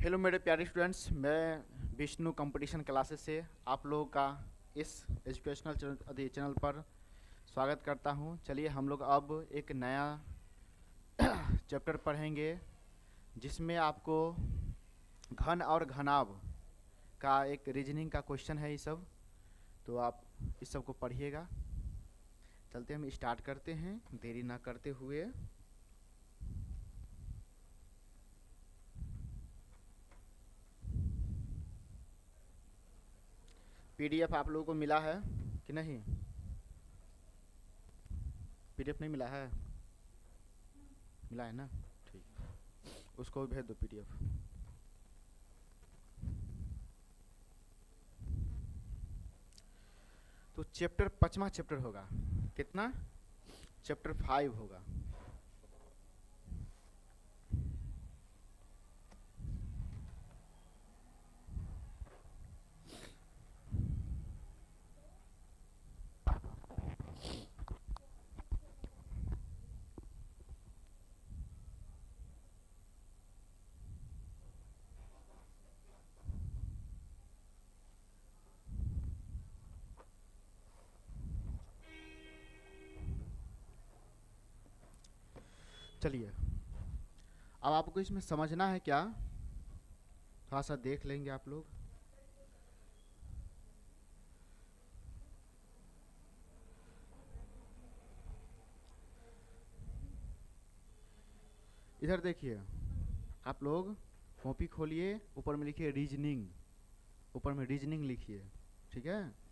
Hello मेरे प्यारे students, मैं विष्णु कंपटीशन क्लासेस से आप लोगों का इस एजुकेशनल चैनल पर स्वागत करता हूं। चलिए हम लोग अब एक नया चैप्टर पढ़ेंगे जिसमें आपको घन और घनाभ का एक रीजनिंग का क्वेश्चन है। ये सब तो आप इस सब को पढ़िएगा। चलते हम स्टार्ट करते हैं देरी ना करते हुए। पीडीएफ आप लोगों को मिला है कि नहीं? पीडीएफ नहीं मिला है? मिला है ना? ठीक, उसको भी भेज दो पीडीएफ। तो चैप्टर 5वां चैप्टर होगा। कितना? चैप्टर 5 होगा। चलिए, अब आपको इसमें समझना है क्या, थोड़ा सा देख लेंगे आप लोग। इधर देखिए, आप लोग कॉपी खोलिए, ऊपर में लिखिए रीजनिंग, ऊपर में रीजनिंग लिखिए, ठीक है?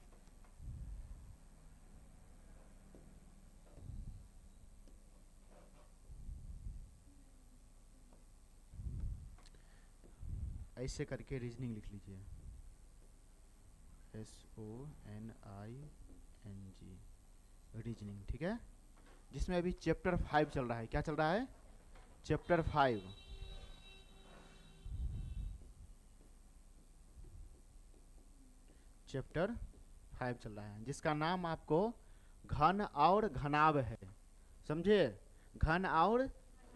ऐसे करके रीजनिंग लिख लीजिए, SONING, रीजनिंग, ठीक है? जिसमें अभी चैप्टर 5 चल रहा है। क्या चल रहा है? चैप्टर 5। चैप्टर 5 चल रहा है जिसका नाम आपको घन और घनाभ है। समझे? घन और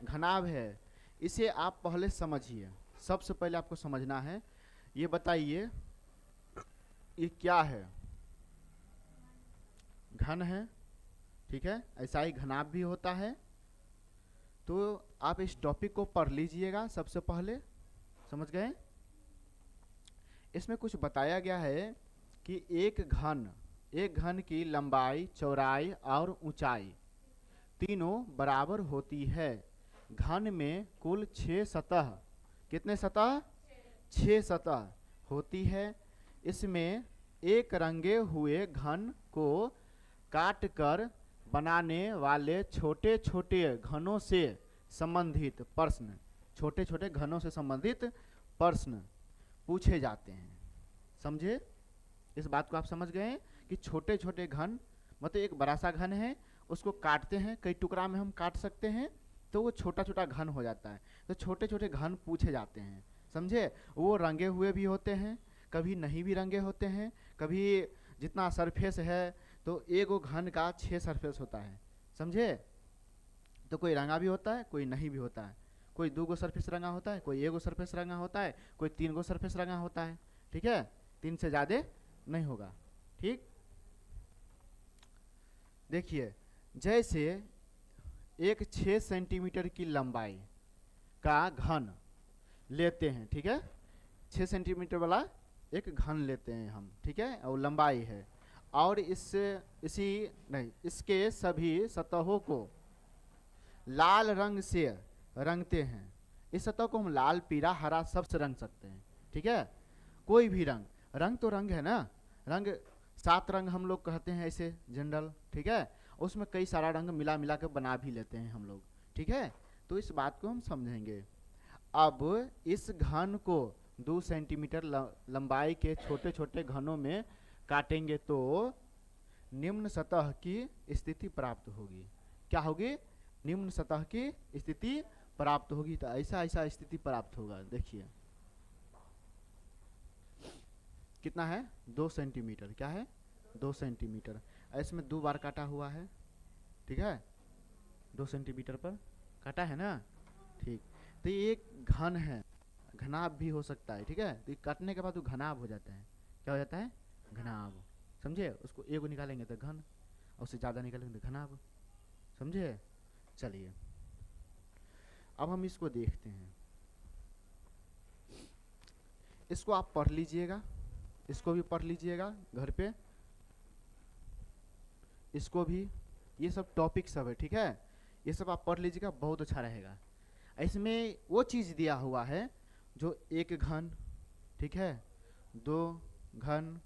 घनाभ है। इसे आप पहले समझिए। सबसे पहले आपको समझना है, ये बताइए ये क्या है? घन है, ठीक है? ऐसा ही घनाभ भी होता है। तो आप इस टॉपिक को पढ़ लीजिएगा सबसे पहले। समझ गए? इसमें कुछ बताया गया है कि एक घन की लंबाई, चौड़ाई और ऊंचाई तीनों बराबर होती है। घन में कुल 6 सतह, कितने सतह? 6 सतह होती है। इसमें एक रंगे हुए घन को काट कर बनाने वाले छोटे छोटे घनों से संबंधित प्रश्न, छोटे छोटे घनों से संबंधित प्रश्न पूछे जाते हैं। समझे? इस बात को आप समझ गए कि छोटे छोटे घन मतलब एक बड़ा सा घन है, उसको काटते हैं, कई टुकड़ा में हम काट सकते हैं, तो वो छोटा छोटा घन हो जाता है। तो छोटे छोटे घन पूछे जाते हैं। समझे? वो रंगे हुए भी होते हैं, कभी नहीं भी रंगे होते हैं। कभी जितना सरफेस है, तो एक घन का 6 सरफेस होता है। समझे? तो कोई रंगा भी होता है, कोई नहीं भी होता है। कोई 2 सरफेस रंगा होता है, कोई 1 सरफेस रंगा होता है, कोई 3 सरफेस रंगा होता है। ठीक है? 3 से ज़्यादा नहीं होगा। ठीक? देखिए, जैसे एक 6 सेंटीमीटर की लंबाई का घन लेते हैं, ठीक है? 6 सेंटीमीटर वाला एक घन लेते हैं हम, ठीक है? और लंबाई है, और इसके सभी सतहों को लाल रंग से रंगते हैं। इस सतह को हम लाल, पीला, हरा सब से रंग सकते हैं। ठीक है? कोई भी रंग तो रंग है ना। रंग 7 रंग हम लोग कहते हैं ऐसे जनरल, ठीक है? उसमें कई सारा रंग मिला मिला के बना भी लेते हैं हम लोग। ठीक है? तो इस बात को हम समझेंगे। अब इस घन को 2 सेंटीमीटर लंबाई के छोटे छोटे घनों में काटेंगे तो निम्न सतह की स्थिति प्राप्त होगी। क्या होगी? निम्न सतह की स्थिति प्राप्त होगी। तो ऐसा ऐसा स्थिति प्राप्त होगा। देखिए कितना है? 2 सेंटीमीटर। क्या है? 2 सेंटीमीटर। इसमें 2 बार काटा हुआ है, ठीक है? 2 सेंटीमीटर पर काटा है ना। ठीक, तो ये एक घन है। घनाभ भी हो सकता है, ठीक है। तो ये काटने के बाद वो घनाभ हो जाता है। क्या हो जाता है? घनाभ। समझे? उसको ए को निकालेंगे तो घन, और उससे ज़्यादा निकालेंगे तो घनाभ। समझे? चलिए अब हम इसको देखते हैं। इसको आप पढ़ लीजिएगा, इसको भी पढ़ लीजिएगा घर पे, इसको भी। ये सब टॉपिक सब है, ठीक है। ये सब आप पढ़ लीजिएगा, बहुत अच्छा रहेगा। इसमें वो चीज़ दिया हुआ है जो एक घन, ठीक है, दो घन,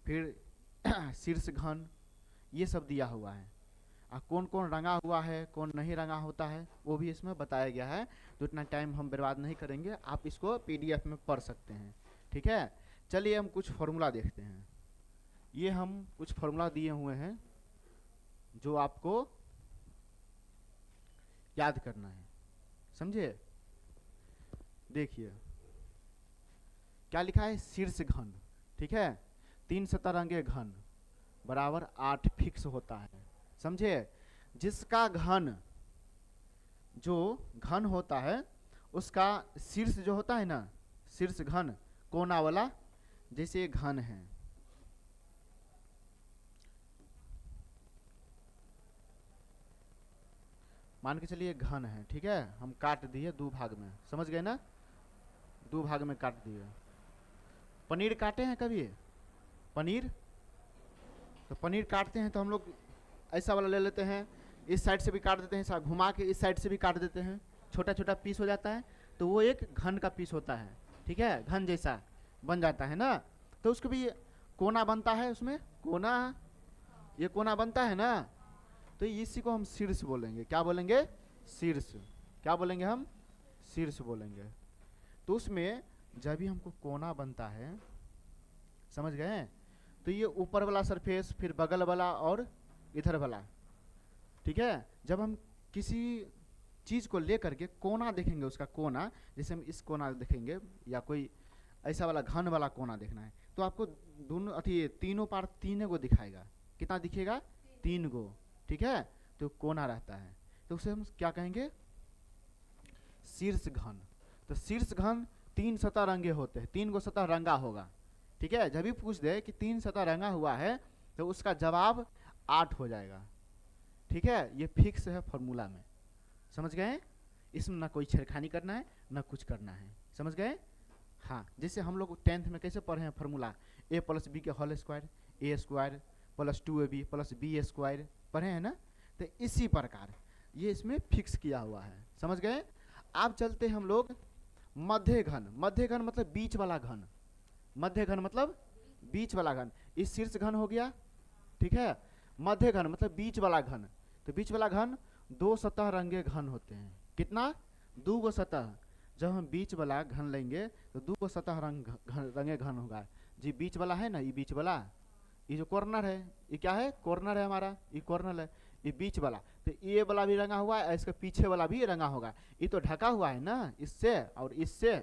फिर शीर्ष घन, ये सब दिया हुआ है। कौन कौन रंगा हुआ है, कौन नहीं रंगा होता है, वो भी इसमें बताया गया है। तो इतना टाइम हम बर्बाद नहीं करेंगे, आप इसको PDF में पढ़ सकते हैं, ठीक है। चलिए हम कुछ फॉर्मूला देखते हैं। ये हम कुछ फॉर्मूला दिए हुए हैं जो आपको याद करना है, समझे। देखिए क्या लिखा है, शीर्ष घन, ठीक है, 3 सतरंगे घन बराबर 8 फिक्स होता है, समझे। जिसका घन, जो घन होता है उसका शीर्ष जो होता है ना, शीर्ष घन कोना वाला, जैसे घन है, मान के चलिए घन है, ठीक है। हम काट दिए 2 भाग में, समझ गए ना, 2 भाग में काट दिए। पनीर काटे हैं कभी? पनीर, तो पनीर काटते हैं तो हम लोग ऐसा वाला ले लेते हैं, इस साइड से भी काट देते हैं, घुमा के इस साइड से भी काट देते हैं, छोटा छोटा पीस हो जाता है। तो वो एक घन का पीस होता है, ठीक है, घन जैसा बन जाता है ना। तो उसको भी कोना बनता है, उसमें कोना, ये कोना बनता है ना। तो इसी को हम शीर्ष बोलेंगे। क्या बोलेंगे? शीर्ष। क्या बोलेंगे हम? शीर्ष बोलेंगे। तो उसमें जब भी हमको कोना बनता है, समझ गए, तो ये ऊपर वाला सरफेस, फिर बगल वाला और इधर वाला, ठीक है। जब हम किसी चीज़ को लेकर के कोना देखेंगे, उसका कोना, जैसे हम इस कोना देखेंगे या कोई ऐसा वाला घन वाला कोना देखना है, तो आपको दोनों तीनों पार 3 गो दिखाएगा। कितना दिखेगा? 3 गो, ठीक है। तो कोना रहता है, तो उसे हम क्या कहेंगे? शीर्ष घन। तो शीर्ष घन 3 सतह रंगे होते हैं, 3 गो सतह रंगा होगा, ठीक है। जब भी पूछ दे कि 3 सतह रंगा हुआ है तो उसका जवाब 8 हो जाएगा, ठीक है। ये फिक्स है फॉर्मूला में, समझ गए। इसमें ना कोई छेड़खानी करना है ना कुछ करना है, समझ गए। हाँ, जैसे हम लोग 10th में कैसे पढ़े हैं फॉर्मूला, a + b के whole square, a² + 2ab + b² पढ़े हैं ना। तो इसी प्रकार ये इसमें फिक्स किया हुआ है, समझ गए। अब चलते हम लोग मध्य घन। मध्य घन मतलब बीच वाला घन, मध्य घन मतलब बीच वाला घन। इस शीर्ष घन हो गया, ठीक है। मध्य घन मतलब बीच वाला घन। तो बीच वाला घन 2 सतह रंगे घन होते हैं। कितना? 2 गो सतह। जब हम बीच वाला घन लेंगे तो 2 गो सतह रंगे घन होगा जी। बीच वाला है ना, ये बीच वाला, ये जो कॉर्नर है, ये क्या है? कॉर्नर है हमारा, ये कॉर्नर है, ये बीच वाला। तो ये वाला भी रंगा हुआ है, इसके पीछे वाला भी रंगा होगा। ये तो ढका हुआ है ना इससे और इससे,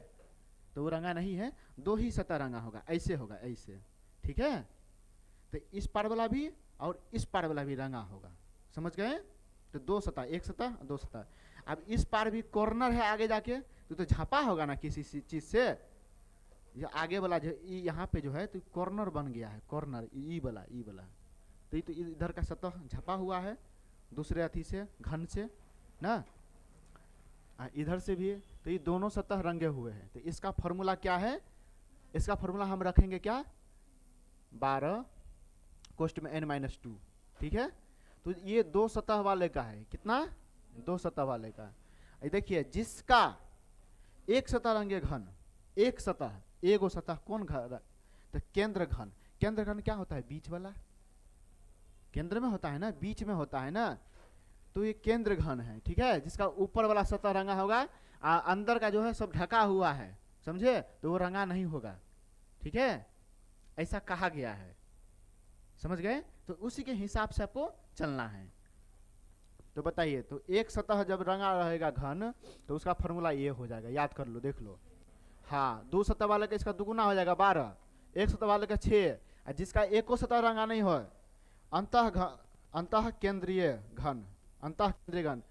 तो वो रंगा नहीं है। 2 ही सतह रंगा होगा, ऐसे होगा, ऐसे, ठीक है। तो इस पार वाला भी और इस पार वाला भी रंगा होगा, समझ गए। तो 2 सतह, 1 सतह 2 सतह। अब इस पार भी कॉर्नर है आगे जाके, तो झापा होगा ना किसी चीज से। ये आगे वाला जो यहाँ पे जो है तो कॉर्नर बन गया है, कॉर्नर ई वाला, ई वाला। तो ये तो इधर का सतह झपा हुआ है दूसरे अथी से, घन से ना, इधर से भी। तो ये दोनों सतह रंगे हुए हैं। तो इसका फॉर्मूला क्या है? इसका फॉर्मूला हम रखेंगे क्या? 12 कोष्ट में n-2, ठीक है। तो ये 2 सतह वाले का है। कितना? 2 सतह वाले का। देखिए जिसका एक सतह रंगे घन, एक सतह, एगो सतह कौन घन? तो केंद्र घन। केंद्र घन क्या होता है? बीच वाला, केंद्र में होता है ना, बीच में होता है ना। तो ये केंद्र घन है, ठीक है। जिसका ऊपर वाला सतह रंगा होगा, अंदर का जो है सब ढका हुआ है, समझे, तो वो रंगा नहीं होगा, ठीक है। ऐसा कहा गया है, समझ गए। तो उसी के हिसाब से आपको चलना है। तो बताइए, तो एक सतह जब रंगा रहेगा घन तो उसका फॉर्मूला ये हो जाएगा, याद कर लो, देख लो। हाँ, 2 सतह वाले का इसका दुगुना हो जाएगा 12, 1 सतह वाले का 6। जिसका एको सतह रंगा नहीं हो, अंतः केंद्रीय घन, अंतः केंद्रीय घन,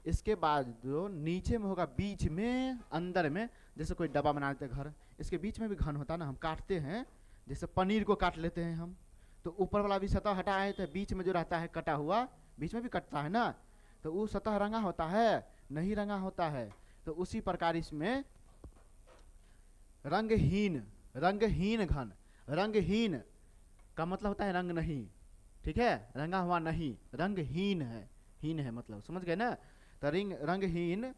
इसके बाद जो नीचे में होगा बीच में अंदर में, जैसे कोई डब्बा बना लेते हैं घर, इसके बीच में भी घन होता है ना, हम काटते हैं, जैसे पनीर को काट लेते हैं हम, तो ऊपर वाला भी सतह हटा है, तो बीच में जो रहता है कटा हुआ, बीच में भी कटता है ना, तो वो सतह रंगा होता है, नहीं रंगा होता है। तो उसी प्रकार इसमें रंगहीन, रंगहीन घन, रंगहीन का मतलब होता है रंग नहीं, ठीक है, रंगा हुआ नहीं, रंगहीन है, हीन है मतलब, समझ गए ना। तो रंगहीन,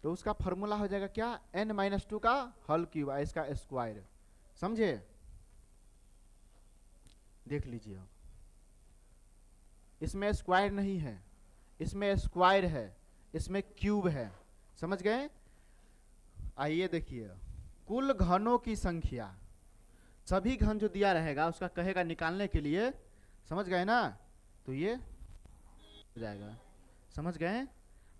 तो उसका फॉर्मूला हो जाएगा क्या, n-2 का होल क्यूब, इसका स्क्वायर, समझे। देख लीजिए, इसमें स्क्वायर नहीं है, इसमें स्क्वायर है, इसमें क्यूब है, समझ गए। आइए देखिए, कुल घनों की संख्या, सभी घन जो दिया रहेगा उसका कहेगा निकालने के लिए, समझ गए ना, तो ये हो जाएगा, समझ गए।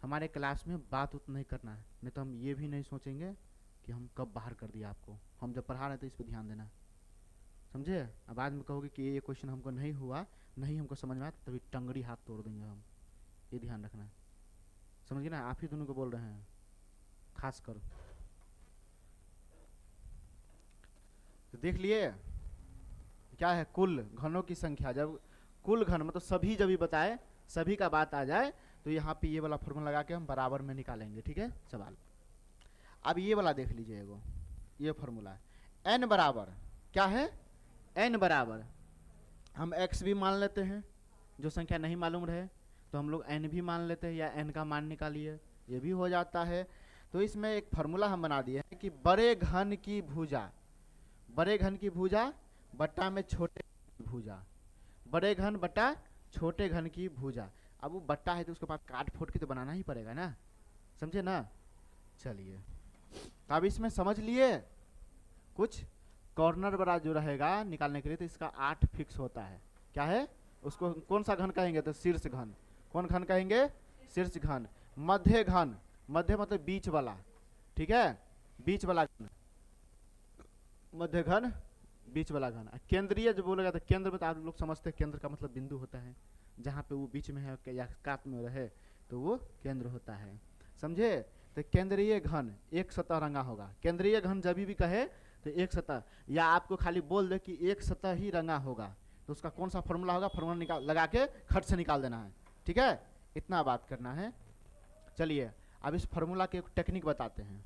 हमारे क्लास में बात उतना नहीं करना है, नहीं तो हम ये भी नहीं सोचेंगे कि हम कब बाहर कर दिया आपको, हम जब पढ़ा रहे थे इस पर ध्यान देना, समझे। अब बाद में कहोगे कि ये क्वेश्चन हमको नहीं हुआ, नहीं हमको समझ में आया, तभी टंगड़ी हाथ तोड़ देंगे हम, ये ध्यान रखना, समझिए ना। आप ही दोनों को बोल रहे हैं खास कर। तो देख लिए क्या है, कुल घनों की संख्या, जब कुल घन मतलब सभी जब भी बताए, सभी का बात आ जाए, तो यहाँ पे ये वाला फॉर्मूला लगा के हम बराबर में निकालेंगे, ठीक है सवाल। अब ये वाला देख लीजिए, एगो ये फॉर्मूला, n बराबर क्या है, n बराबर हम x भी मान लेते हैं, जो संख्या नहीं मालूम रहे तो हम लोग n भी मान लेते हैं, या n का मान निकालिए, ये भी हो जाता है। तो इसमें एक फार्मूला हम बना दिए हैं कि बड़े घन की भुजा, बड़े घन की भुजा बट्टा में छोटे भुजा, बड़े घन बट्टा छोटे घन की भुजा। अब वो बट्टा है तो उसके बाद काट फोट के तो बनाना ही पड़ेगा ना, समझे ना। चलिए, अब इसमें समझ लिए कुछ कॉर्नर बड़ा जो रहेगा निकालने के लिए, तो इसका 8 फिक्स होता है, क्या है, उसको कौन सा घन कहेंगे, तो शीर्ष घन, कौन घन कहेंगे, शीर्ष घन। मध्य घन, मध्य मतलब बीच वाला, ठीक है, बीच वाला घन, मध्य घन, बीच वाला घन। केंद्रीय जो बोलेगा, तो केंद्र में तो आप लोग समझते हैं, केंद्र का मतलब बिंदु होता है, जहाँ पे वो बीच में है या कात में रहे तो वो केंद्र होता है, समझे। तो केंद्रीय घन एक सतह रंगा होगा, केंद्रीय घन जब भी कहे तो एक सतह, या आपको खाली बोल दे कि एक सतह ही रंगा होगा, तो उसका कौन सा फॉर्मूला होगा, फॉर्मूला निकाल लगा के खट से निकाल देना है, ठीक है, इतना बात करना है। चलिए अब इस फॉर्मूला के एक टेक्निक बताते हैं।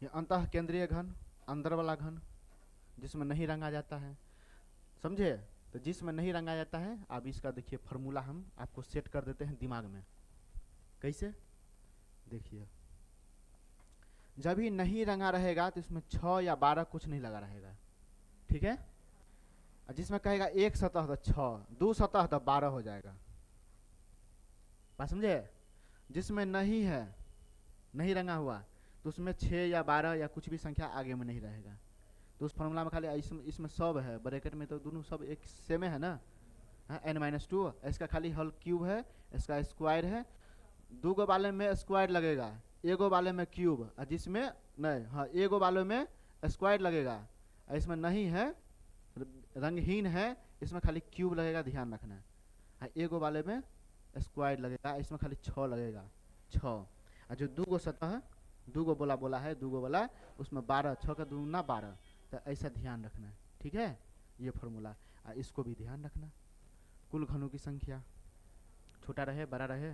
ये अंतः केंद्रीय घन, अंदर वाला घन जिसमें नहीं रंगा जाता है, समझे। तो जिसमें नहीं रंगा जाता है, अब इसका देखिए फॉर्मूला हम आपको सेट कर देते हैं दिमाग में, कैसे देखिए। जब ही नहीं रंगा रहेगा तो इसमें 6 या 12 कुछ नहीं लगा रहेगा, ठीक है। जिसमें कहेगा एक सतह तो 6, 2 सतह तो 12 हो जाएगा, बात समझे। जिसमें नहीं है, नहीं रंगा हुआ, तो उसमें 6 या 12 या कुछ भी संख्या आगे में नहीं रहेगा। तो उस फॉर्मूला में खाली इसमें सब है ब्रैकेट में, तो दोनों सब एक सेम है ना, n-2, इसका खाली होल क्यूब है, इसका स्क्वायर है, 2 गो वाले में स्क्वायर लगेगा, एगो वाले में क्यूब, और जिसमें नहीं, हाँ एगो वाले में स्क्वायर लगेगा, इसमें नहीं है, रंगहीन है, इसमें खाली क्यूब लगेगा, ध्यान रखना है। एगो वाले में स्क्वायर लगेगा, इसमें खाली 6 लगेगा, 6। और जो 2 गो सतह, 2 गो बोला है, 2 गो बोला, उसमें 12, 6 का 2 ना 12, तो ऐसा ध्यान रखना है, ठीक है, ये फॉर्मूला। इसको भी ध्यान रखना, कुल घनों की संख्या, छोटा रहे बड़ा रहे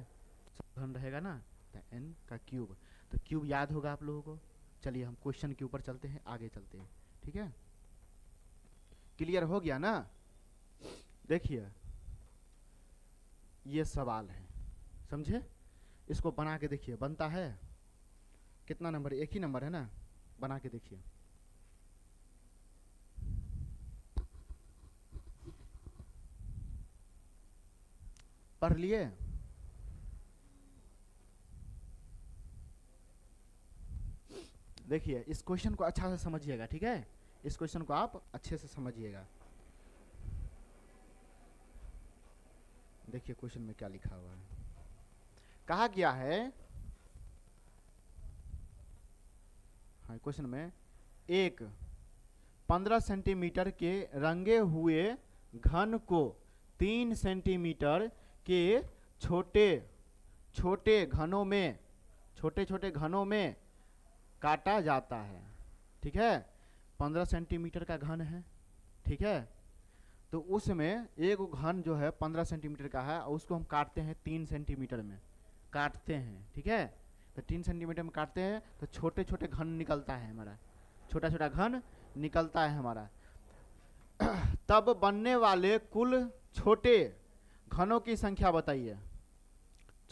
सब घन रहेगा ना, तो n का क्यूब, तो क्यूब याद होगा आप लोगों को। चलिए हम क्वेश्चन के ऊपर चलते हैं, आगे चलते हैं, ठीक है, क्लियर हो गया ना। देखिए ये सवाल है, समझे, इसको बना के देखिए, बनता है कितना नंबर, एक ही नंबर है ना, बना के देखिए। पढ़ लिए, देखिए इस क्वेश्चन को अच्छा से समझिएगा, ठीक है, इस क्वेश्चन को आप अच्छे से समझिएगा। देखिए क्वेश्चन में क्या लिखा हुआ है, कहा गया है, हाँ क्वेश्चन में, एक 15 सेंटीमीटर के रंगे हुए घन को 3 सेंटीमीटर के छोटे छोटे घनों में, छोटे छोटे घनों में काटा जाता है। ठीक है, 15 सेंटीमीटर का घन है। ठीक है, तो उसमें एक घन जो है 15 सेंटीमीटर का है और उसको हम काटते हैं 3 सेंटीमीटर में काटते हैं। ठीक है, तो 3 सेंटीमीटर में काटते हैं तो छोटे छोटे घन निकलता है हमारा, छोटा छोटा घन निकलता है हमारा। तब बनने वाले कुल छोटे घनों की संख्या बताइए,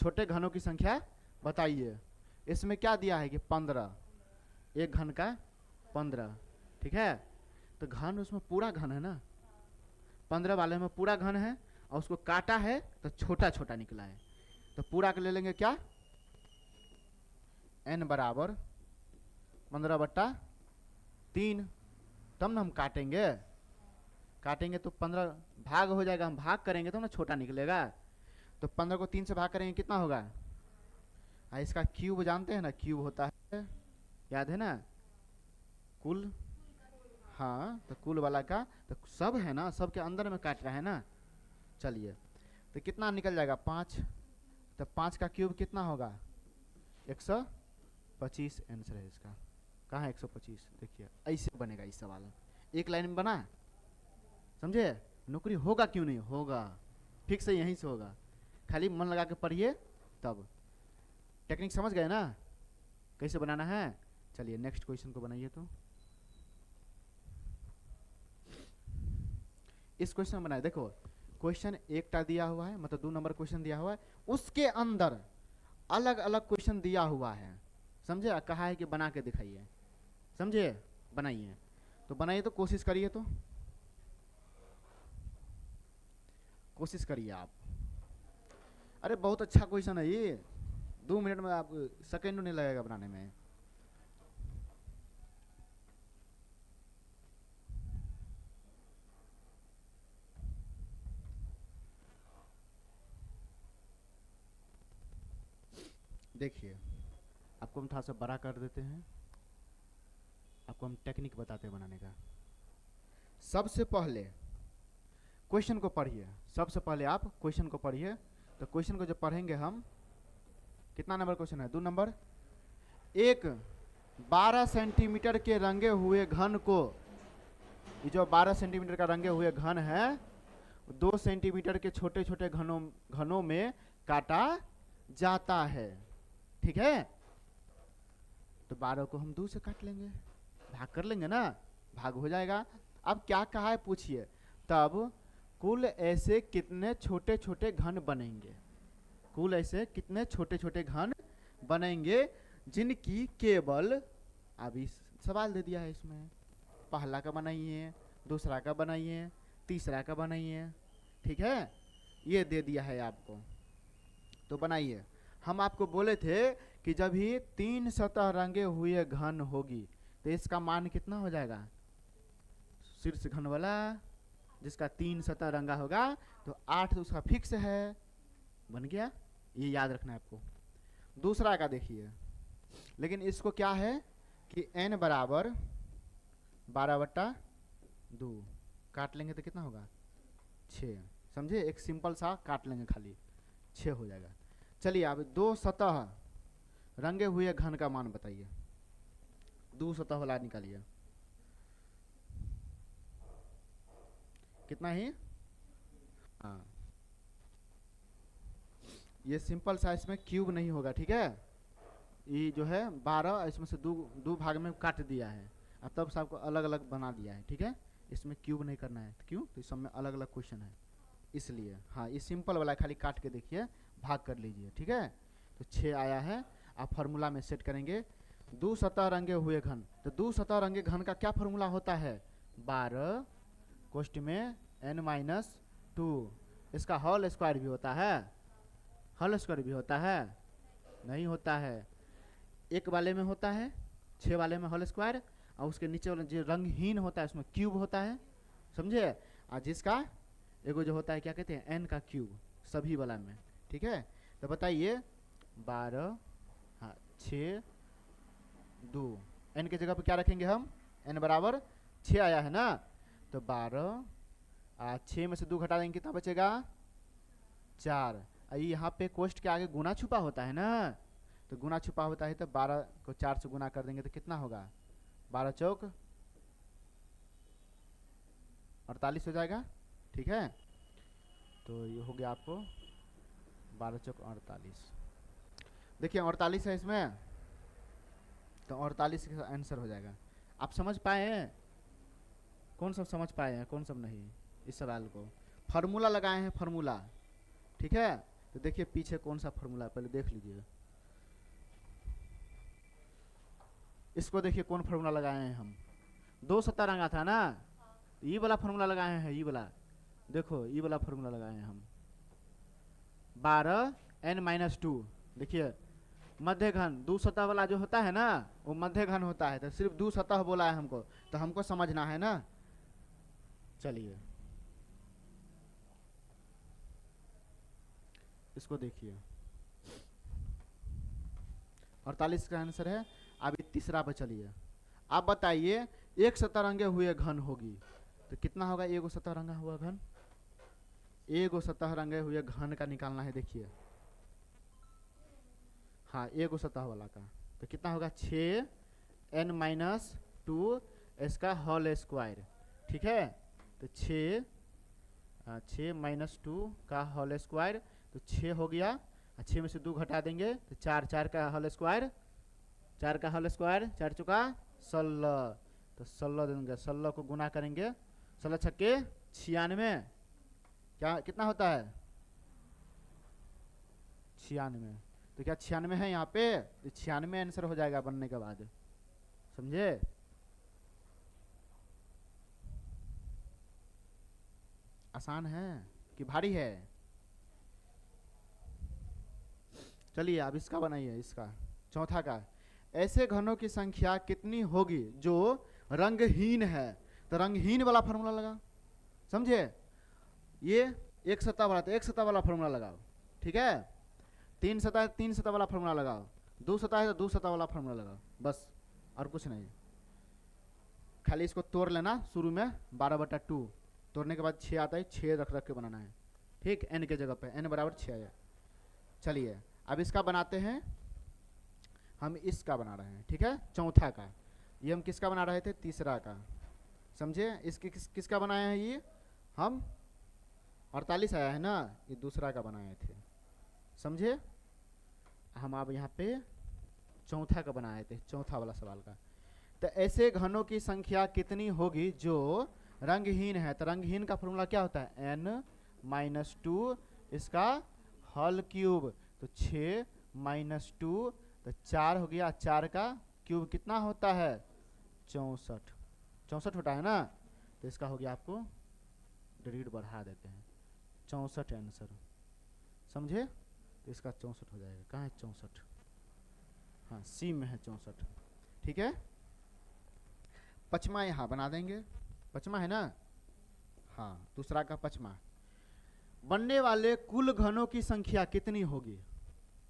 छोटे घनों की संख्या बताइए। इसमें क्या दिया है कि 15, एक घन का 15। ठीक है, तो घन उसमें पूरा घन है ना, 15 वाले में पूरा घन है और उसको काटा है तो छोटा छोटा निकला है। तो पूरा के ले लेंगे क्या, n बराबर 15/3, तब ना हम काटेंगे, काटेंगे तो 15 भाग हो जाएगा, हम भाग करेंगे तो ना छोटा निकलेगा। तो 15 को 3 से भाग करेंगे कितना होगा, इसका क्यूब जानते हैं ना, क्यूब होता है, याद है ना, कुल। हाँ, तो कुल वाला का तो सब है ना, सब के अंदर में काट रहा है ना। चलिए, तो कितना निकल जाएगा 5, तो 5 का क्यूब कितना होगा 125 आंसर है इसका। कहाँ है 125, देखिए ऐसे बनेगा इस सवाल, एक लाइन में बना, समझे। नौकरी होगा क्यों नहीं होगा, फिक्स से यहीं से होगा, खाली मन लगा के पढ़िए तब। टेक्निक समझ गए ना कैसे बनाना है। चलिए नेक्स्ट क्वेश्चन को बनाइए। तो इस क्वेश्चन में बनाए, देखो क्वेश्चन एकटा दिया हुआ है, मतलब 2 नंबर क्वेश्चन दिया हुआ है, उसके अंदर अलग अलग क्वेश्चन दिया हुआ है, समझे। कहा है कि बना के दिखाइए, समझे, बनाइए। तो बनाइए, तो कोशिश करिए, तो कोशिश करिए आप। अरे बहुत अच्छा क्वेश्चन है ये, 2 मिनट में, आप सेकेंड नहीं लगेगा बनाने में। देखिए, आपको हम थोड़ा सा बड़ा कर देते हैं, आपको हम टेक्निक बताते हैं बनाने का। सबसे पहले क्वेश्चन को पढ़िए, सबसे पहले आप क्वेश्चन को पढ़िए। तो क्वेश्चन को जब पढ़ेंगे हम, कितना नंबर क्वेश्चन है, 2 नंबर। एक 12 सेंटीमीटर के रंगे हुए घन को, ये जो 12 सेंटीमीटर का रंगे हुए घन है, 2 सेंटीमीटर के छोटे छोटे घनों में काटा जाता है। ठीक है, तो 12 को हम 2 से काट लेंगे, भाग कर लेंगे ना, भाग हो जाएगा। अब क्या कहा है पूछिए, तब कुल ऐसे कितने छोटे छोटे घन बनेंगे, कुल ऐसे कितने छोटे छोटे घन बनेंगे जिनकी केवल, अभी सवाल दे दिया है इसमें, पहला का बनाइए, दूसरा का बनाइए, तीसरा का बनाइए। ठीक है, ये दे दिया है आपको, तो बनाइए। हम आपको बोले थे कि जब ही 3 सतह रंगे हुए घन होगी तो इसका मान कितना हो जाएगा, शीर्ष घन वाला जिसका 3 सतह रंगा होगा तो 8 उसका फिक्स है, बन गया। ये याद रखना है आपको। दूसरा का देखिए, लेकिन इसको क्या है कि n बराबर 12/2, काट लेंगे तो कितना होगा 6, समझे, एक सिंपल सा काट लेंगे खाली, 6 हो जाएगा। चलिए अब 2 सतह रंगे हुए घन का मान बताइए, 2 सतह वाला निकालिए, कितना ही, हाँ ये सिंपल सा, इसमें क्यूब नहीं होगा। ठीक है, ये जो है 12, इसमें से दो भाग में काट दिया है, और तब सबको अलग अलग बना दिया है। ठीक है, इसमें क्यूब नहीं करना है, क्यों, तो इस सब में अलग अलग क्वेश्चन है इसलिए। हाँ, ये सिंपल वाला खाली काट के देखिए, भाग कर लीजिए। ठीक है, तो 6 आया है, आप फार्मूला में सेट करेंगे। 2 सतह रंगे हुए घन, तो 2 सतह रंगे घन का क्या फार्मूला होता है, 12 कोष्ठ में n-2, इसका होल स्क्वायर भी होता है, होल स्क्वायर भी होता है, नहीं होता है, एक वाले में होता है, 6 वाले में होल स्क्वायर, और उसके नीचे वाले जो रंगहीन होता है उसमें क्यूब होता है, समझे। और जिसका एगो जो होता है क्या कहते हैं, n का क्यूब, सभी वाला में। ठीक है, तो बताइए 12, हाँ 6, 2, n की जगह पे क्या रखेंगे हम, n बराबर 6 आया है ना, तो 12, 6 में से 2 घटा देंगे कितना बचेगा 4, यहाँ पे कोष्ठ के आगे गुना छुपा होता है ना, तो गुना छुपा होता है तो 12 को 4 से गुना कर देंगे तो कितना होगा, 12 चौक 48 हो जाएगा। ठीक है, तो ये हो गया आपको 12 चौक 48। देखिए 48 है इसमें, तो 48 का आंसर हो जाएगा। आप समझ पाए हैं, कौन सब समझ पाए हैं, कौन सब नहीं इस सवाल को। फार्मूला लगाए हैं, फार्मूला। ठीक है, तो देखिए पीछे कौन सा फार्मूला पहले देख लीजिए। इसको देखिए कौन फार्मूला लगाए हैं हम, 2 सत्ता रंगा था ना, ये वाला फार्मूला लगाए हैं, ये वाला देखो, ये वाला फार्मूला लगाए हैं हम। 12n-2, देखिए मध्य घन 2 सतह वाला जो होता है ना, वो मध्य घन होता है, तो सिर्फ 2 सतह बोला है हमको, तो हमको समझना है ना। चलिए इसको देखिए, 48 का आंसर है। अब तीसरा पे चलिए, आप बताइए एक सतरंगे हुए घन होगी तो कितना होगा, एगो सतह रंगा हुआ घन, एगो सतह रंगे हुए घन का निकालना है। देखिए हाँ, एगो सतह वाला का, तो कितना होगा 6n-2 इसका होल स्क्वायर। ठीक है, तो 6 -2 का होल स्क्वायर, तो 6 हो गया, 6 में से 2 घटा देंगे तो 4, 4 का होल स्क्वायर, 4 का होल स्क्वायर 4 चुका 16, तो 16 देंगे, 16 को गुना करेंगे, 16 छक्के 96, क्या कितना होता है 96, तो क्या 96 है यहाँ पे, तो 96 आंसर हो जाएगा बनने के बाद। समझे, आसान है कि भारी है। चलिए अब इसका बनाइए, इसका चौथा का, ऐसे घनों की संख्या कितनी होगी जो रंगहीन है, तो रंगहीन वाला फॉर्मूला लगा। समझे, ये एक सतह वाला, तो एक सतह वाला फॉर्मूला लगाओ। ठीक है, 3 सतह, 3 सतह वाला फॉर्मूला लगाओ, 2 सतह है तो 2 सतह वाला फॉर्मूला लगाओ, बस और कुछ नहीं। खाली इसको तोड़ लेना, शुरू में 12/2 तोड़ने के बाद 6 आता है, 6 रख रख के बनाना है। ठीक, n के जगह पे n बराबर 6 है। चलिए अब इसका बनाते हैं, हम इसका बना रहे हैं। ठीक है, चौथा का, ये हम किसका बना रहे थे, तीसरा का। समझे, इसके किसका बनाए हैं, ये हम 48 आया है ना, ये दूसरा का बनाए थे। समझे, हम अब यहाँ पे चौथा का बनाए थे, चौथा वाला सवाल का। तो ऐसे घनों की संख्या कितनी होगी जो रंगहीन है, तो रंगहीन का फॉर्मूला क्या होता है, n-2 इसका होल क्यूब, तो 6 - 2 तो 4 हो गया, 4 का क्यूब कितना होता है 64, 64 होता है ना, तो इसका हो गया, आपको डिजिट बढ़ा देते हैं, 64 आंसर। समझे, तो इसका 64 हो जाएगा, कहाँ है 64, हाँ सी में है 64। ठीक है, पचमा यहाँ बना देंगे, पचमा है ना, हाँ दूसरा का पचमा। बनने वाले कुल घनों की संख्या कितनी होगी,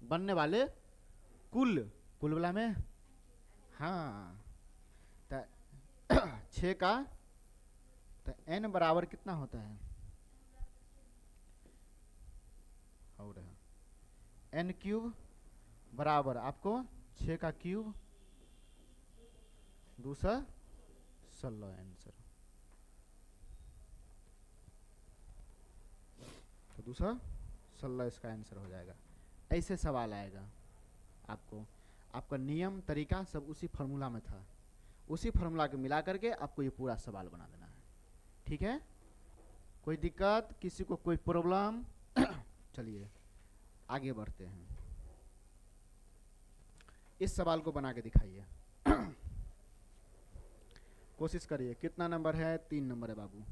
बनने वाले कुल, कुल वाला में हाँ, तो 6 का, तो n बराबर कितना होता है, और n³ बराबर आपको 6 का क्यूब 216 आंसर, तो 216 इसका आंसर हो जाएगा। ऐसे सवाल आएगा आपको, आपका नियम तरीका सब उसी फार्मूला में था, उसी फार्मूला को मिला करके आपको ये पूरा सवाल बना देना है। ठीक है, कोई दिक्कत, किसी को कोई प्रॉब्लम? चलिए आगे बढ़ते हैं, इस सवाल को बना के दिखाइए। कोशिश करिए, कितना नंबर है, 3 नंबर है बाबू।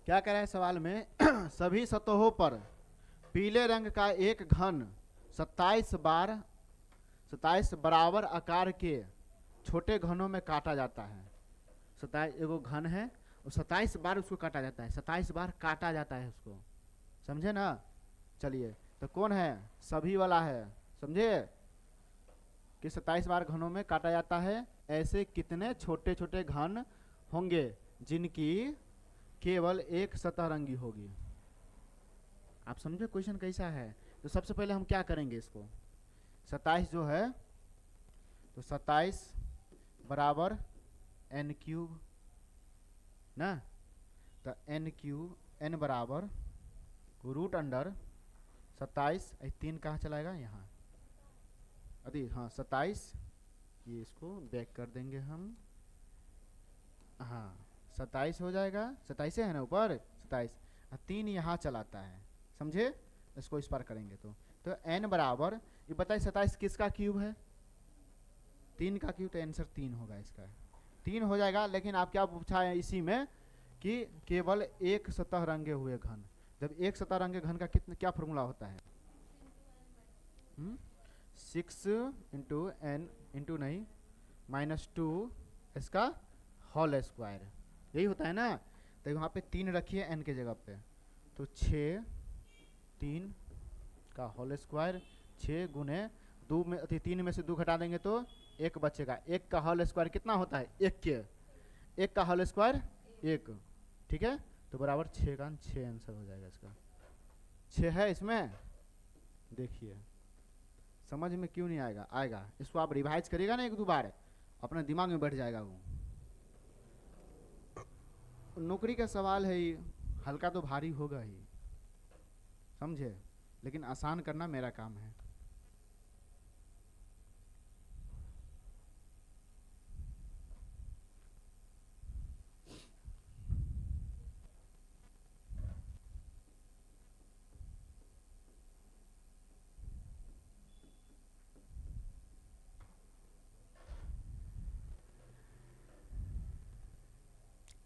क्या कह रहा है सवाल में, सभी सतहों पर पीले रंग का एक घन 27 बराबर आकार के छोटे घनों में काटा जाता है। 27 एगो घन है और 27 बार उसको काटा जाता है, 27 बार काटा जाता है उसको, समझे ना। चलिए, तो कौन है, सभी वाला है, समझे कि 27 बार घनों में काटा जाता है। ऐसे कितने छोटे छोटे घन होंगे जिनकी केवल एक सतह रंगी होगी। आप समझे क्वेश्चन कैसा है। तो सबसे पहले हम क्या करेंगे, इसको 27 जो है, तो 27 बराबर n क्यूब ना, तो n क्यूब, n बराबर रूट अंडर 27, 3 कहाँ चलाएगा यहाँ, अरे हाँ 27, ये इसको बैक कर देंगे हम, हाँ 27 हो जाएगा, 27 है ना ऊपर 27, 3 यहाँ चलाता है, समझे। इसको इस पार करेंगे तो n बराबर, ये बताइए 27 किसका क्यूब है, 3 का क्यूब, तो आंसर 3 होगा इसका, 3 हो जाएगा। लेकिन आप क्या पूछा है इसी में कि केवल एक सतह रंगे हुए घन, जब एक सतह रंगे घन का कितना क्या फॉर्मूला होता है, 6 इंटू एन इंटू नहीं -2 इसका होल स्क्वायर, यही होता है ना। तो वहाँ पे 3 रखिए n के जगह पे, तो 6 3 का होल स्क्वायर, 6 गुने 2 में 3 में से 2 घटा देंगे तो 1 बचेगा, 1 का होल स्क्वायर कितना होता है, 1 का होल स्क्वायर 1, ठीक है। तो बराबर 6 का 6 आंसर हो जाएगा इसका, 6 है इसमें। देखिए समझ में क्यों नहीं आएगा, आएगा, इसको आप रिवाइज करिएगा ना 1-2 बार, अपने दिमाग में बैठ जाएगा वो। नौकरी का सवाल है, हल्का तो भारी होगा ही, समझे, लेकिन आसान करना मेरा काम है।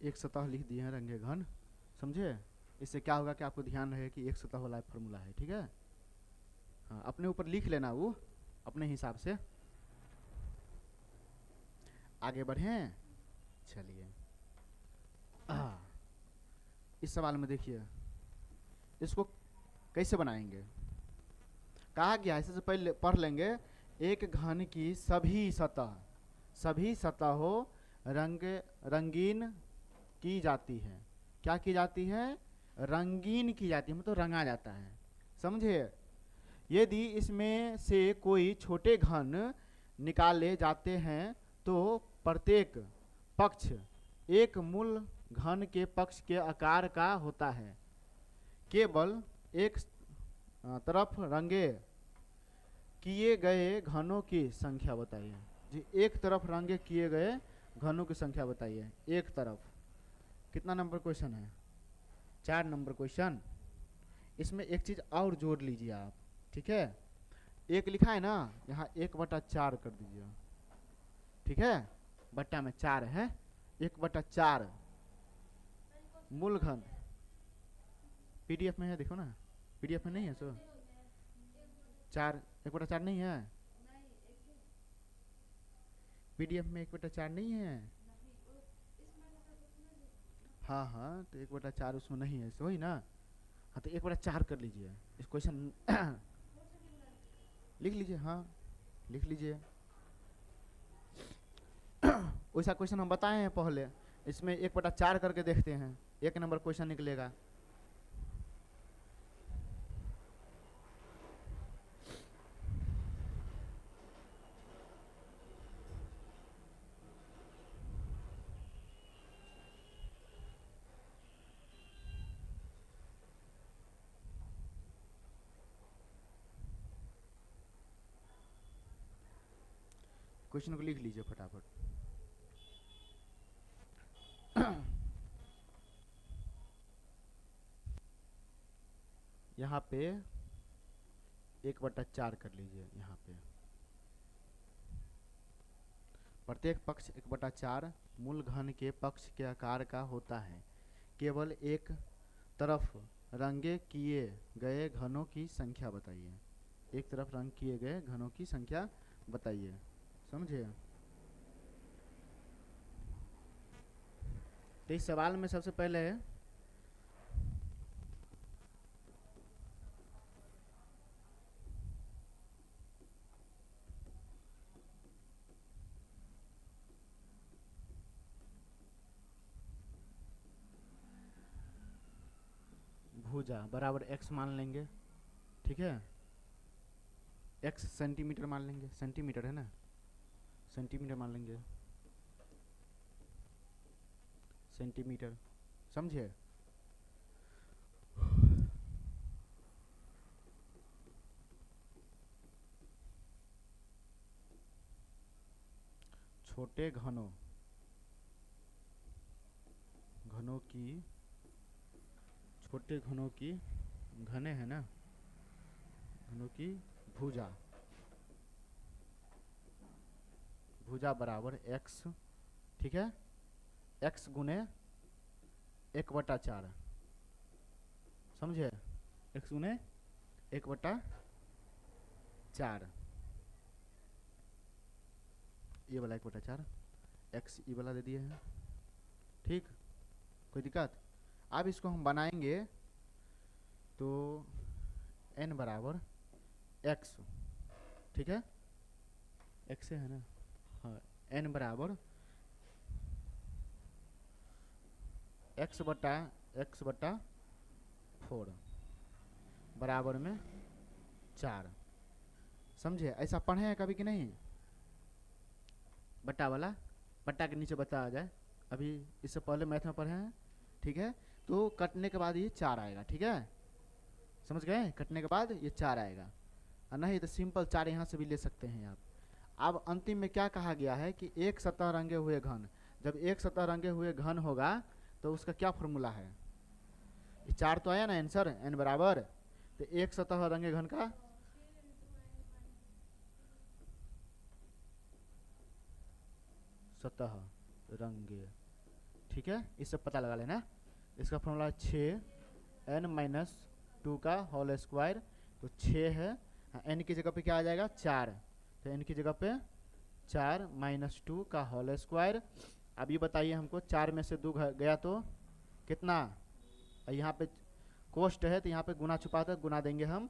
एक सतह लिख दिए हैं रंगे घन, समझे। इससे क्या होगा कि आपको ध्यान रहे कि एक सतह वाला फॉर्मूला है, ठीक है। हाँ अपने ऊपर लिख लेना वो अपने हिसाब से। आगे बढ़ें, चलिए इस सवाल में देखिए इसको कैसे बनाएंगे। कहा गया है, इससे पहले पढ़ लेंगे, एक घन की सभी सतहों रंगीन की जाती है। क्या की जाती है, रंगीन की जाती है, मतलब रंगा जाता है, समझे। यदि इसमें से कोई छोटे घन निकाले जाते हैं तो प्रत्येक पक्ष एक मूल घन के पक्ष के आकार का होता है। केवल एक तरफ रंगे किए गए घनों की संख्या बताइए जी, एक तरफ रंगे किए गए घनों की संख्या बताइए। एक तरफ कितना नंबर क्वेश्चन है, 4 नंबर क्वेश्चन। इसमें एक चीज और जोड़ लीजिए आप, ठीक है। एक लिखा है ना, यहाँ 1/4 कर दीजिए, ठीक है, बट्टा में 4 है, 1/4 मूल घन। पीडीएफ में है, देखो ना, पीडीएफ में नहीं है, सो 4 1/4 नहीं है, पीडीएफ में 1/4 नहीं है। हाँ हाँ, तो 1/4 उसमें नहीं है, वही ना। हाँ तो 1/4 कर लीजिए इस क्वेश्चन लिख लीजिए, हाँ लिख लीजिए। वैसा क्वेश्चन हम बताए हैं पहले, इसमें 1/4 करके देखते हैं, 1 नंबर क्वेश्चन निकलेगा। क्वेश्चन को लिख लीजिए फटाफट। यहाँ पे 1/4 कर लीजिए, यहाँ पे प्रत्येक पक्ष 1/4 मूल घन के पक्ष के आकार का होता है। केवल एक तरफ रंगे किए गए घनों की संख्या बताइए। एक तरफ रंग किए गए घनों की संख्या बताइए, समझे। तो इस सवाल में सबसे पहले भुजा बराबर x मान लेंगे, ठीक है। x सेंटीमीटर मान लेंगे, सेंटीमीटर है ना, सेंटीमीटर मान लेंगे, सेंटीमीटर, समझे। छोटे घनों की, छोटे घनों की, घने है ना, घनों की भुजा, भुजा बराबर x, ठीक है, x गुने 1/4, समझे, x गुने 1/4, ये वाला 1/4, x ये वाला दे दिए हैं, ठीक, कोई दिक्कत। अब इसको हम बनाएंगे तो n बराबर x, ठीक है, x है ना, हाँ, n बराबर x बटा 4 बराबर में 4, समझे। ऐसा पढ़े हैं कभी कि नहीं, बट्टा वाला, बट्टा के नीचे बता आ जाए, अभी इससे पहले मैथ में पढ़े हैं, ठीक है। तो कटने के बाद ये 4 आएगा, ठीक है, समझ गए, कटने के बाद ये 4 आएगा, और नहीं तो सिंपल 4 यहाँ से भी ले सकते हैं आप। अब अंतिम में क्या कहा गया है कि एक सतह रंगे हुए घन, जब एक सतह रंगे हुए घन होगा तो उसका क्या फॉर्मूला है, ये 4 तो आया ना आंसर, n बराबर, तो एक सतह रंगे घन का सतह रंगे, ठीक है, इससे पता लगा लेना। इसका फॉर्मूला 6n-2 का होल स्क्वायर, तो 6 है, n की जगह पे क्या आ जाएगा 4, तो n की जगह पे 4 - 2 का होल स्क्वायर। अब ये बताइए हमको 4 में से 2 गया तो कितना, यहाँ पे कोष्ट है तो यहाँ पे गुना छुपा था, गुना देंगे हम,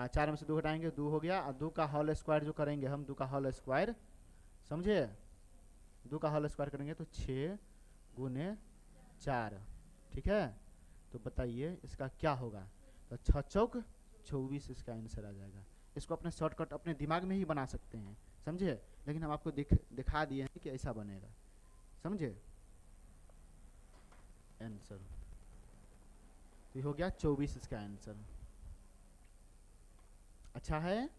4 में से 2 घटाएंगे 2 हो गया, और 2 का होल स्क्वायर जो करेंगे हम, 2 का होल स्क्वायर, समझे, 2 का होल स्क्वायर करेंगे तो 6 गुने 4, ठीक है। तो बताइए इसका क्या होगा, तो 6 चौक 24 इसका आंसर आ जाएगा। इसको अपने शॉर्टकट अपने दिमाग में ही बना सकते हैं, समझे, लेकिन हम आपको दिखा दिए हैं कि ऐसा बनेगा, समझे, आंसर तो हो गया 24 इसका आंसर। अच्छा है,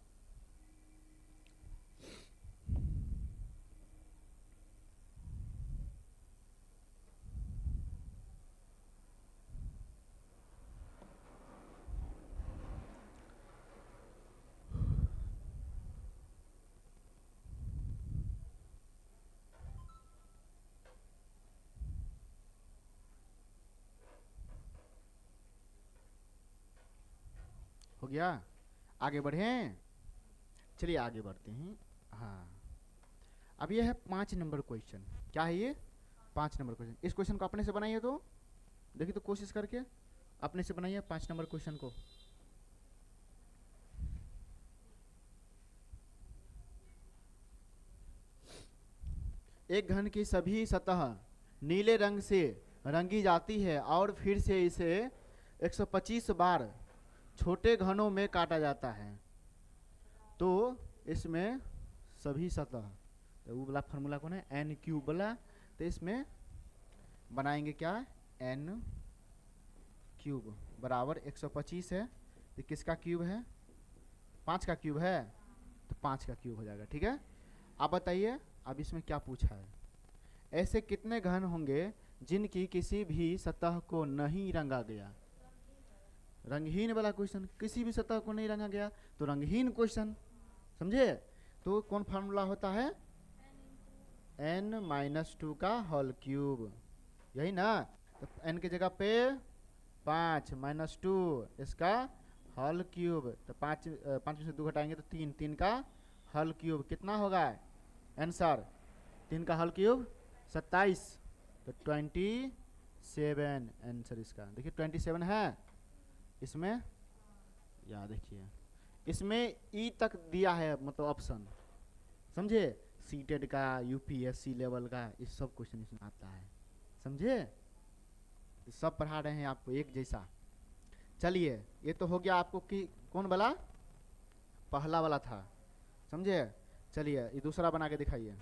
हो गया, आगे बढ़े, चलिए आगे बढ़ते हैं। हाँ, अब ये है 5 नंबर क्वेश्चन, क्या है ये 5 नंबर क्वेश्चन। इस क्वेश्चन को अपने से बनाइए, तो देखिए तो कोशिश करके अपने से बनाइए 5 नंबर क्वेश्चन को। एक घन की सभी सतह नीले रंग से रंगी जाती है और फिर से इसे 125 बार छोटे घनों में काटा जाता है, तो इसमें सभी सतह, तो वो वाला फार्मूला कौन है, n क्यूब वाला, तो इसमें बनाएंगे क्या, n क्यूब बराबर 125 है, तो किसका क्यूब है, 5 का क्यूब है, तो 5 का क्यूब हो जाएगा, ठीक है। आप बताइए अब इसमें क्या पूछा है, ऐसे कितने घन होंगे जिनकी किसी भी सतह को नहीं रंगा गया, रंगहीन वाला क्वेश्चन, किसी भी सतह को नहीं रंगा गया तो रंगहीन क्वेश्चन, समझे। तो कौन फार्मूला होता है, n-2 का होल क्यूब, यही ना, तो n की जगह पे 5 - 2 इसका होल क्यूब, तो 5 में से 2 घटाएंगे तो 3, 3 का होल क्यूब कितना होगा आंसर, 3 का होल क्यूब 27, तो 27 आंसर इसका, देखिए 27 है इसमें, यहाँ देखिए इसमें ई तक दिया है, मतलब ऑप्शन, समझे, सीटेड का, यूपीएससी लेवल का, इस सब क्वेश्चन इसमें आता है, समझे, सब पढ़ा रहे हैं आपको एक जैसा। चलिए ये तो हो गया आपको कि कौन वाला, पहला वाला था, समझे। चलिए ये दूसरा बना के दिखाइए।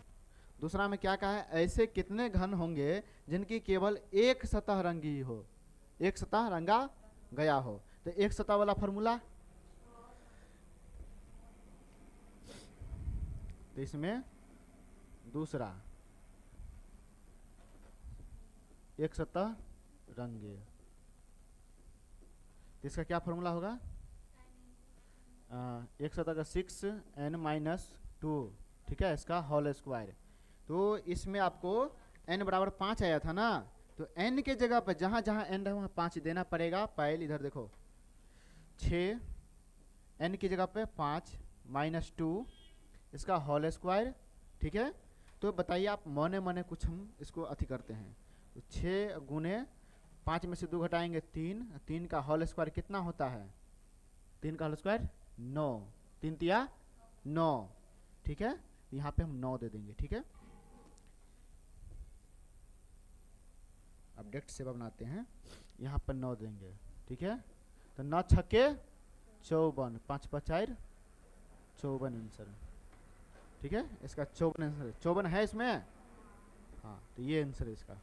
दूसरा में क्या कहा है, ऐसे कितने घन होंगे जिनकी केवल एक सतह रंगी हो, एक सतह रंगा गया हो। तो एक सतह वाला फॉर्मूला, तो इसमें दूसरा एक सतह रंगे, तो इसका क्या फॉर्मूला होगा, एक सतह का 6n-2, ठीक है, इसका होल स्क्वायर। तो इसमें आपको n बराबर 5 आया था ना, तो n के जगह पर जहां जहां n है वहां 5 देना पड़ेगा। पहले इधर देखो 6, n की जगह पे 5 -2 इसका होल स्क्वायर, ठीक है। तो बताइए आप, मने मने कुछ हम इसको अति करते हैं। तो 6 गुने 5 में से 2 घटाएंगे 3, 3 का होल स्क्वायर कितना होता है, 3 का होल स्क्वायर 9, 3 तिया 9, ठीक है। यहाँ पे हम 9 दे देंगे, ठीक है। अपडेट सेवा बनाते हैं, यहाँ पर 9 देंगे, ठीक है। तो 9 छक्के 54, 5 4 54 आंसर, ठीक है। इसका 54 आंसर, 54 है इसमें, हाँ, तो ये आंसर है इसका।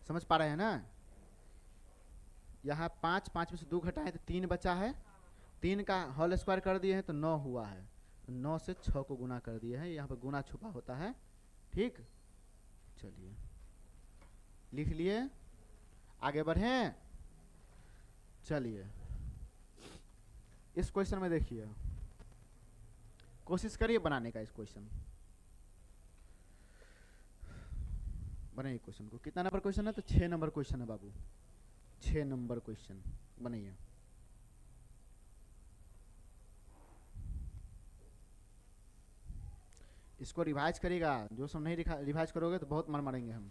समझ पा रहे हैं ना। यहाँ 5 में से 2 घटाए तो 3 बचा है, 3 का होल स्क्वायर कर दिए हैं तो 9 हुआ है, 9 से 6 को गुना कर दिए हैं, यहाँ पर गुना छुपा होता है, ठीक। चलिए लिख लिए, आगे बढ़ें। चलिए इस क्वेश्चन में देखिए, कोशिश करिए बनाने का। इस क्वेश्चन बनाइए क्वेश्चन को। कितना नंबर क्वेश्चन है, तो 6 नंबर क्वेश्चन है बाबू, 6 नंबर क्वेश्चन बनाइए। इसको रिवाइज करिएगा, जो सब नहीं रिवाइज करोगे तो बहुत मार मारेंगे हम।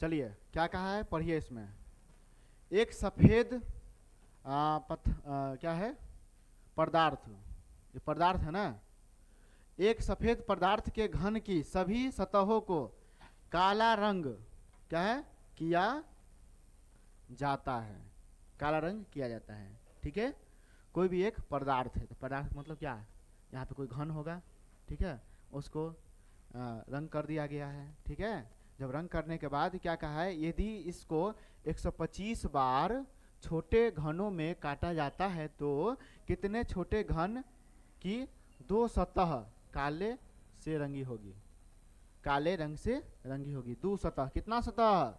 चलिए क्या कहा है, पढ़िए इसमें। एक सफेद क्या है, पदार्थ, ये पदार्थ है ना, एक सफेद पदार्थ के घन की सभी सतहों को काला रंग क्या है, किया जाता है, काला रंग किया जाता है, ठीक है। कोई भी एक पदार्थ है, तो पदार्थ मतलब क्या है, यहाँ पे कोई घन होगा, ठीक है, उसको रंग कर दिया गया है, ठीक है। जब रंग करने के बाद क्या कहा है, यदि इसको 125 बार छोटे घनों में काटा जाता है तो कितने छोटे घन की 2 सतह काले से रंगी होगी, काले रंग से रंगी होगी। 2 सतह, कितना सतह,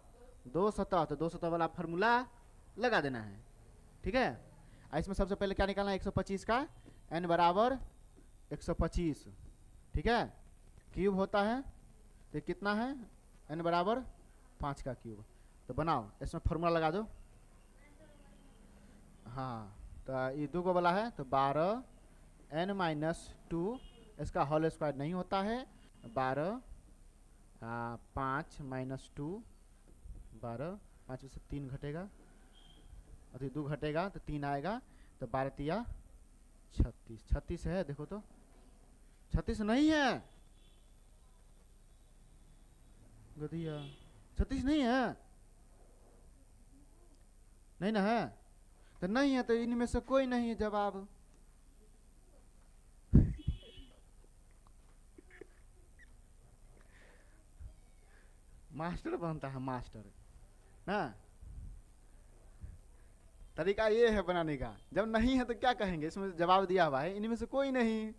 2 सतह, तो 2 सतह वाला फार्मूला लगा देना है, ठीक है। इसमें सबसे पहले क्या निकालना है, 125 का n बराबर 125, ठीक है, क्यूब होता है, तो कितना है, n बराबर 5 का क्यूब। तो बनाओ, इसमें फार्मूला लगा दो, हाँ, तो ये 2 को वाला है, तो 12n-2, इसका होल स्क्वायर नहीं होता है, 12 5 -2 12, 5 में से 3 घटेगा, और 2 घटेगा तो 3 आएगा, तो 12 तिया 36, 36 है, देखो तो 36 नहीं है, गधिया 36 नहीं है, नहीं ना है, तो नहीं है, तो इनमें से कोई नहीं है जवाब। मास्टर बनता है मास्टर ना, तरीका ये है बनाने का। जब नहीं है तो क्या कहेंगे, इसमें जवाब दिया हुआ है, इनमें से कोई नहीं,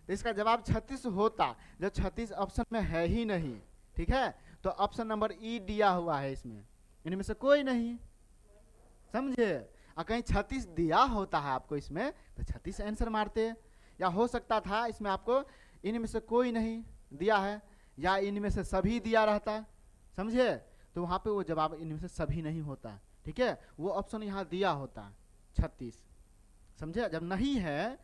तो इसका जवाब 36 होता, जब 36 ऑप्शन में है ही नहीं, ठीक है, तो ऑप्शन नंबर ई दिया हुआ है, इसमें इनमें से कोई नहीं, समझे। और कहीं 36 दिया होता है आपको इसमें, तो 36 आंसर मारते, या हो सकता था इसमें आपको इनमें से कोई नहीं दिया है, या इनमें से सभी दिया रहता, समझे, तो वहां पे वो जवाब इनमें से सभी नहीं होता, ठीक है, वो ऑप्शन यहाँ दिया होता 36, समझे। जब नहीं है,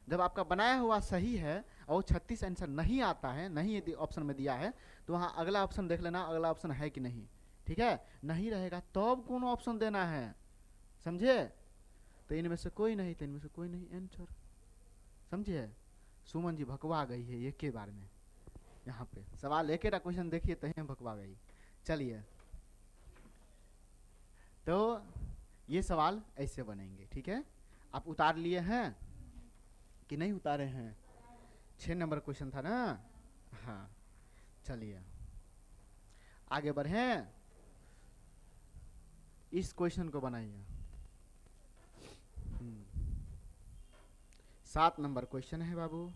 जब आपका बनाया हुआ सही है और वो 36 आंसर नहीं आता है, नहीं यदि ऑप्शन में दिया है, तो वहाँ अगला ऑप्शन देख लेना, अगला ऑप्शन है कि नहीं। ठीक है, नहीं रहेगा तब कौन ऑप्शन देना है, समझे। तो इनमें से कोई नहीं, तो इनमें से कोई नहीं आंसर, समझे। सुमन जी भकवा गई है एक के बार में, यहाँ पे सवाल एक क्वेश्चन देखिए तो ही भकवा गई। चलिए, तो ये सवाल ऐसे बनेंगे, ठीक है। आप उतार लिए हैं कि नहीं उतारे हैं? 6 नंबर क्वेश्चन था ना। हाँ, चलिए आगे बढ़ें, इस क्वेश्चन को बनाइए। 7 नंबर क्वेश्चन है बाबू।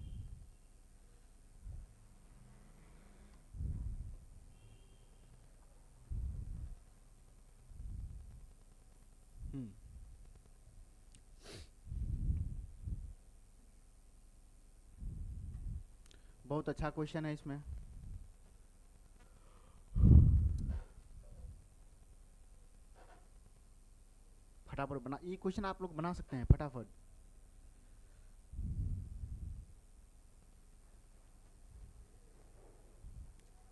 बहुत अच्छा क्वेश्चन है इसमें। फटाफट बना, ये क्वेश्चन आप लोग बना सकते हैं फटाफट।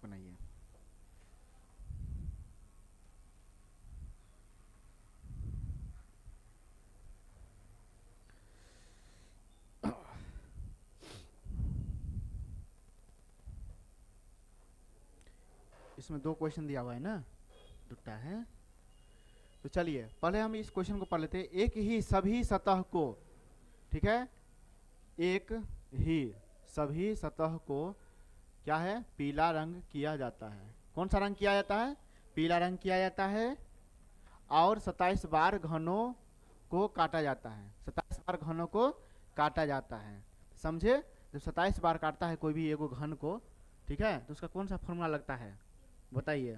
बनाइए। इसमें 2 क्वेश्चन दिया हुआ है ना, दुट्टा है। तो चलिए पहले हम इस क्वेश्चन को पढ़ लेते हैं। एक ही सभी सतह को, ठीक है, एक ही सभी सतह को क्या है, पीला रंग किया जाता है। कौन सा रंग किया जाता है? पीला रंग किया जाता है। और 27 बार घनों को काटा जाता है, 27 बार घनों को काटा जाता है, समझे। जब 27 बार काटता है कोई भी एगो घन को, ठीक है, तो उसका कौन सा फॉर्मूला लगता है बताइए।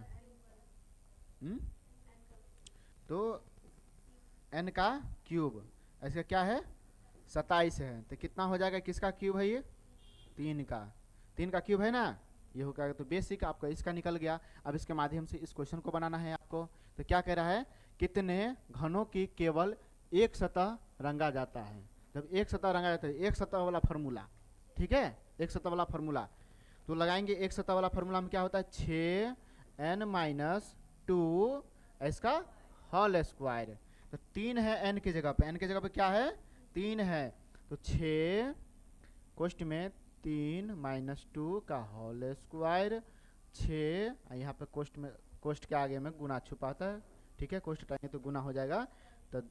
तो n का क्यूब, इसका क्या है 27 है, तो कितना हो जाएगा, किसका क्यूब है ये, 3 का क्यूब है ना, ये होगा। तो बेसिक आपका इसका निकल गया। अब इसके माध्यम से इस क्वेश्चन को बनाना है आपको। तो क्या कह रहा है, कितने घनों की केवल एक सतह रंगा जाता है। जब एक सतह रंगा जाता है, एक सतह वाला फॉर्मूला, ठीक है, एक सतह वाला फॉर्मूला तो लगाएंगे। एक सतह वाला फॉर्मूला में क्या होता है, 6n-2 इसका होल स्क्वायर। तो 3 है n की जगह पे, n की जगह पे क्या है 3 है, तो 6 कोष्ठ में 3 - 2 का होल स्क्वायर, 6 यहाँ पे कोष्ठ में, कोष्ठ के आगे में गुना छुपाता है, ठीक है, कोष्ठ हटाएंगे तो गुना हो जाएगा। तो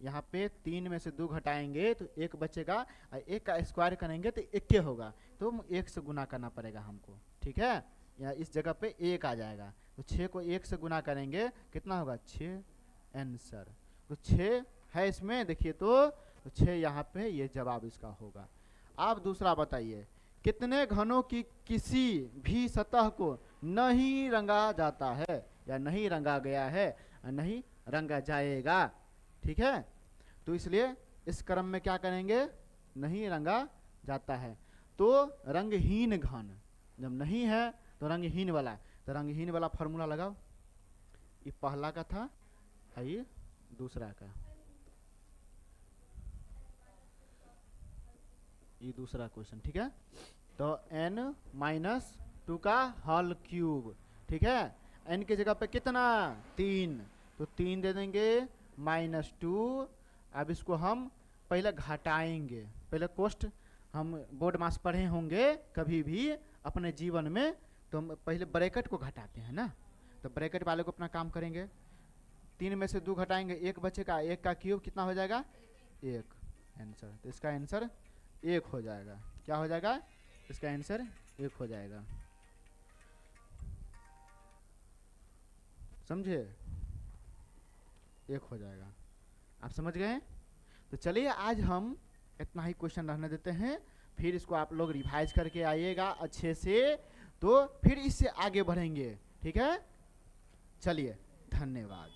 यहाँ पे 3 में से 2 घटाएंगे तो 1 बचेगा, और 1 का स्क्वायर करेंगे तो 1 होगा, तो 1 से गुना करना पड़ेगा हमको, ठीक है। या इस जगह पे 1 आ जाएगा, तो 6 को 1 से गुना करेंगे कितना होगा 6 आंसर। तो 6 है इसमें, देखिए तो 6 यहाँ पे ये जवाब इसका होगा। आप दूसरा बताइए, कितने घनों की किसी भी सतह को नहीं रंगा जाता है, या नहीं रंगा गया है, नहीं रंगा जाएगा, ठीक है। तो इसलिए इस क्रम में क्या करेंगे, नहीं रंगा जाता है। तो रंगहीन घन, जब नहीं है तो रंगहीन वाला, तो रंगहीन वाला फॉर्मूला लगाओ। ये पहला का था, ये दूसरा का, ये दूसरा क्वेश्चन, ठीक है। तो n-2 का होल क्यूब, ठीक है, n की जगह पे कितना 3, तो 3 दे देंगे -2। अब इसको हम पहले घटाएंगे, पहले कोष्ठ हम बोर्ड मास पढ़े होंगे कभी भी अपने जीवन में, तो हम पहले ब्रैकेट को घटाते हैं ना, तो ब्रैकेट वाले को अपना काम करेंगे। 3 में से 2 घटाएंगे, 1 बचेगा, 1 का क्यूब कितना हो जाएगा 1 आंसर। तो इसका आंसर 1 हो जाएगा। क्या हो जाएगा, इसका आंसर 1 हो जाएगा, समझे, 1 हो जाएगा। आप समझ गए। तो चलिए आज हम इतना ही क्वेश्चन रहने देते हैं, फिर इसको आप लोग रिवाइज करके आइएगा अच्छे से, तो फिर इससे आगे बढ़ेंगे, ठीक है। चलिए, धन्यवाद।